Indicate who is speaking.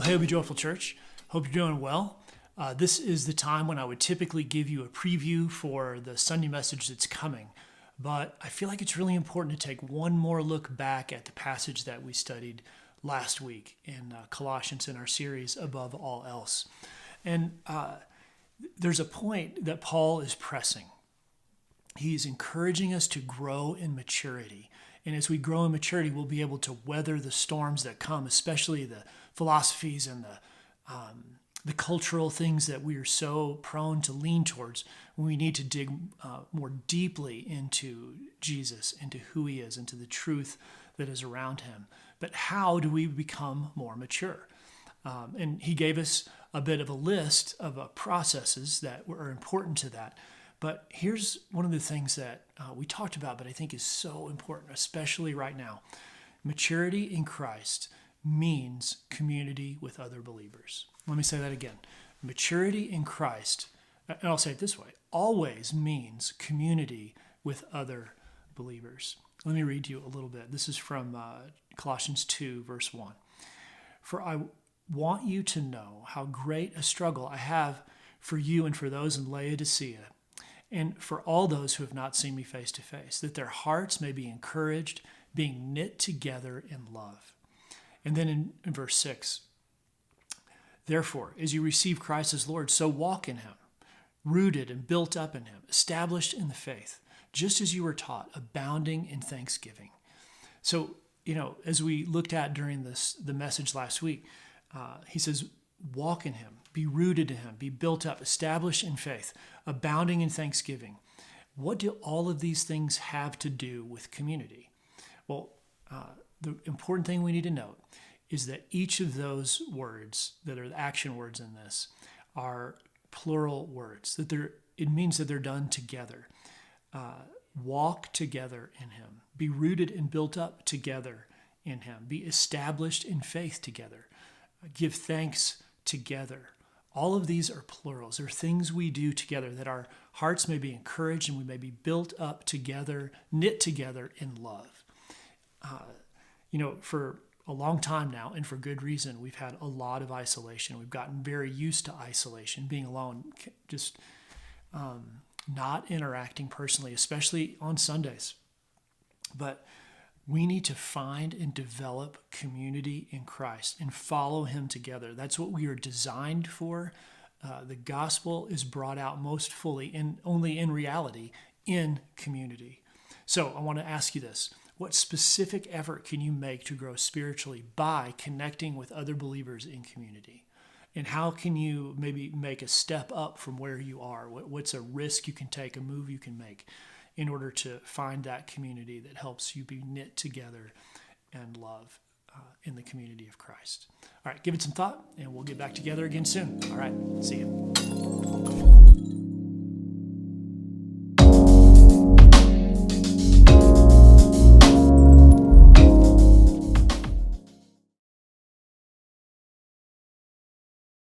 Speaker 1: Well, hey, Be Joyful Church. Hope you're doing well. This is the time when I would typically give you a preview for the Sunday message that's coming. But I feel like it's really important to take one more look back at the passage that we studied last week in Colossians in our series, Above All Else. And there's a point that Paul is pressing. He's encouraging us to grow in maturity. And as we grow in maturity, we'll be able to weather the storms that come, especially the philosophies and the cultural things that we are so prone to lean towards when we need to dig more deeply into Jesus, into who he is, into the truth that is around him. But how do we become more mature? And he gave us a bit of a list of processes that are important to that. But here's one of the things that we talked about, but I think is so important, especially right now. Maturity in Christ means community with other believers. Let me say that again. Maturity in Christ, and I'll say it this way, always means community with other believers. Let me read you a little bit. This is from Colossians 2, verse 1. For I want you to know how great a struggle I have for you and for those in Laodicea, and for all those who have not seen me face to face, that their hearts may be encouraged, being knit together in love. And then in verse 6, therefore, as you receive Christ as Lord, so walk in him, rooted and built up in him, established in the faith, just as you were taught, abounding in thanksgiving. So, as we looked at during the message last week, he says, walk in him, be rooted in him, be built up, established in faith, abounding in thanksgiving. What do all of these things have to do with community? Well, the important thing we need to note is that each of those words that are the action words in this are plural words. It means that they're done together. Walk together in him. Be rooted and built up together in him. Be established in faith together. Give thanks together. All of these are plurals. They're things we do together that our hearts may be encouraged and we may be built up together, knit together in love. For a long time now, and for good reason, we've had a lot of isolation. We've gotten very used to isolation, being alone, just not interacting personally, especially on Sundays. But we need to find and develop community in Christ and follow him together. That's what we are designed for. The gospel is brought out most fully and only in reality in community. So I want to ask you this. What specific effort can you make to grow spiritually by connecting with other believers in community? And how can you maybe make a step up from where you are? What's a risk you can take, a move you can make in order to find that community that helps you be knit together and love in the community of Christ? All right, give it some thought, and we'll get back together again soon. All right, see you.